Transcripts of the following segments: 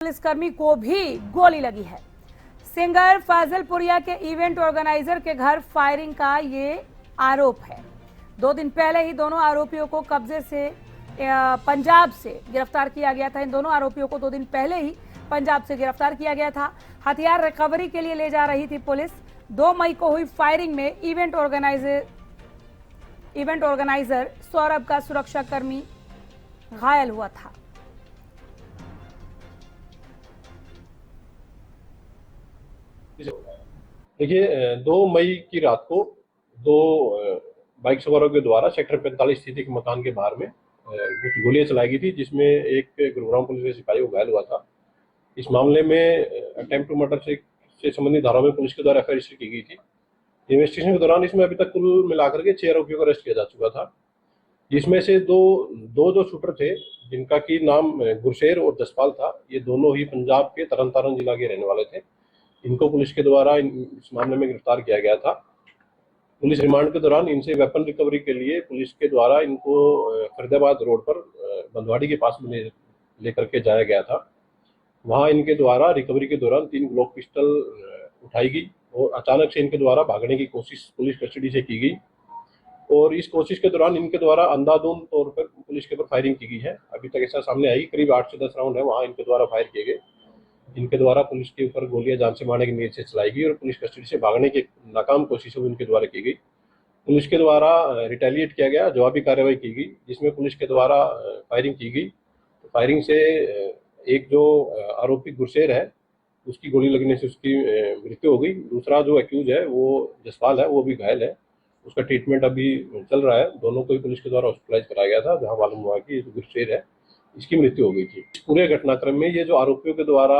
पुलिसकर्मी को भी गोली लगी है। सिंगर फाजिलपुरिया के इवेंट ऑर्गेनाइजर के घर फायरिंग का ये आरोप है। 2 दिन पहले ही दोनों आरोपियों को कब्जे से पंजाब से गिरफ्तार किया गया था। इन दोनों आरोपियों को 2 दिन पहले ही पंजाब से गिरफ्तार किया गया था। हथियार रिकवरी के लिए ले जा रही थी पुलिस। 2 मई को हुई फायरिंग में इवेंट ऑर्गेनाइजर सौरभ का सुरक्षाकर्मी घायल हुआ था। देखिए 2 मई की रात को 2 बाइक सवारों के द्वारा सेक्टर 45 स्थित एक मकान के बाहर में कुछ गोलियां चलाई गई थी, जिसमें एक गुरुग्राम पुलिस के सिपाही को घायल हुआ था। इस मामले में अटेम्प्ट टू मर्डर से संबंधित धाराओं में पुलिस के द्वारा एफआईआर रजिस्टर की गई थी। इन्वेस्टिगेशन के दौरान इसमें अभी तक कुल मिलाकर के 6 आरोपियों को अरेस्ट किया जा चुका था, जिसमें से दो जो शूटर थे, जिनका की नाम गुरशेर और जसपाल था। ये दोनों ही पंजाब के तरन तारण जिला के रहने वाले थे। इनको पुलिस के द्वारा इस मामले में गिरफ्तार किया गया था। पुलिस रिमांड के दौरान इनसे वेपन रिकवरी के लिए पुलिस के द्वारा इनको फरीदाबाद रोड पर बंदवाड़ी के पास में लेकर के जाया गया था। वहां इनके द्वारा रिकवरी के दौरान 3 ग्लोक पिस्टल उठाई गई और अचानक से इनके द्वारा भागने की कोशिश पुलिस कस्टडी से की गई। और इस कोशिश के दौरान इनके द्वारा अंधाधुंध तौर पर पुलिस के ऊपर फायरिंग की गई है। अभी तक ऐसा सामने आई, करीब 8 से 10 राउंड है वहां इनके द्वारा फायर किए गए। इनके द्वारा पुलिस के ऊपर गोलियां जान से मारने की नीयत से चलाई गई और पुलिस कस्टडी से भागने की नाकाम कोशिश इनके द्वारा की गई। पुलिस के द्वारा रिटेलिएट किया गया, जवाबी कार्रवाई की गई, जिसमें पुलिस के द्वारा फायरिंग की गई। तो फायरिंग से एक जो आरोपी गुरशेर है, उसकी गोली लगने से उसकी मृत्यु हो गई। दूसरा जो एक्यूज है वो जसपाल है, वो भी घायल है। उसका ट्रीटमेंट अभी चल रहा है। दोनों को ही पुलिस के द्वारा हॉस्पिटलाइज कराया गया था, जहाँ मालूम हुआ कि जो गुरशेर है इसकी मृत्यु हो गई थी। इस पूरे घटनाक्रम में ये जो आरोपियों के द्वारा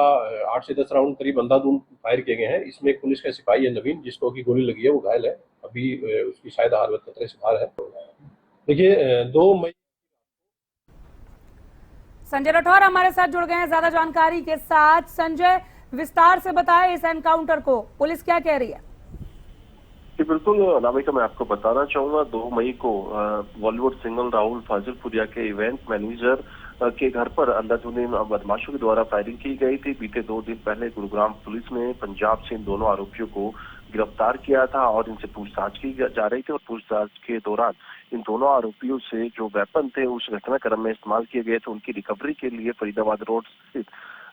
8 से 10 राउंड करीब अंधाधुंध फायर किए गए हैं, इसमें एक पुलिस का सिपाही है नवीन, जिसको की गोली लगी है, वो घायल है। अभी उसकी शायद हालत खतरे से बाहर है। देखिए 2 मई संजय राठौर हमारे साथ जुड़ गए हैं ज्यादा जानकारी के साथ। संजय, विस्तार से बताएं इस एनकाउंटर को, पुलिस क्या कह रही है? जी बिल्कुल अनामिका, मैं आपको बताना चाहूंगा 2 मई को बॉलीवुड सिंगर राहुल फाजिलपुरिया के इवेंट मैनेजर के घर पर अंधाधुंध बदमाशों के द्वारा फायरिंग की गई थी। बीते 2 दिन पहले गुरुग्राम पुलिस ने पंजाब से इन दोनों आरोपियों को गिरफ्तार किया था और इनसे पूछताछ की जा रही थी। और पूछताछ के दौरान इन दोनों आरोपियों से जो वेपन थे उस घटनाक्रम में इस्तेमाल किए गए थे, उनकी रिकवरी के लिए फरीदाबाद रोड स्थित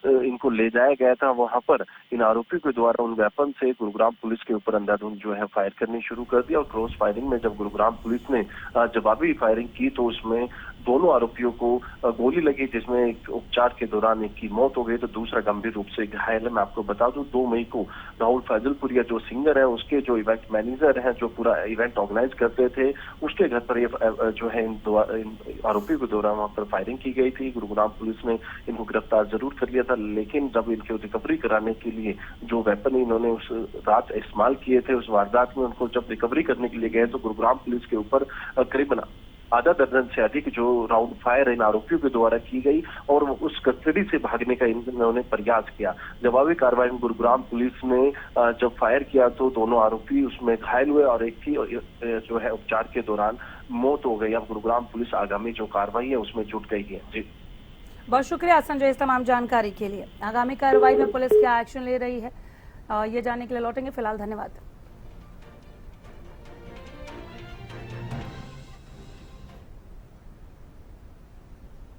इनको ले जाया गया था। वहां पर इन आरोपियों के द्वारा उन वेपन से गुरुग्राम पुलिस के ऊपर अंधाधुंध जो है फायर करनी शुरू कर दी। और क्रॉस फायरिंग में जब गुरुग्राम पुलिस ने जवाबी फायरिंग की तो उसमें दोनों आरोपियों को गोली लगी, जिसमें एक उपचार के दौरान एक की मौत हो गई तो दूसरा गंभीर रूप से घायल है। मैं आपको बता दूं 2 मई को राहुल फाजिलपुरिया जो सिंगर है, उसके जो इवेंट मैनेजर हैं, जो पूरा इवेंट ऑर्गेनाइज करते थे, उसके घर पर ये जो है इन आरोपियों के द्वारा वहां पर फायरिंग की गई थी। गुरुग्राम पुलिस ने इनको गिरफ्तार जरूर कर लिया था, लेकिन जब इनकी रिकवरी कराने के लिए जो वेपन इन्होंने उस रात इस्तेमाल किए थे, उस वारदात में उनको जब रिकवरी करने के लिए गए तो गुरुग्राम पुलिस के ऊपर करीबन आधा दर्जन से अधिक जो राउंड फायर इन आरोपियों के द्वारा की गई और उस कस्टडी से भागने का इन्होंने प्रयास किया। जवाबी कार्रवाई में गुरुग्राम पुलिस ने जब फायर किया तो दोनों आरोपी उसमें घायल हुए और एक की जो है उपचार के दौरान मौत हो गई। अब गुरुग्राम पुलिस आगामी जो कार्रवाई है उसमें जुट गई है। जी बहुत शुक्रिया संजय इस तमाम जानकारी के लिए। आगामी कार्रवाई में पुलिस क्या एक्शन ले रही है ये जानने के लिए लौटेंगे। फिलहाल धन्यवाद।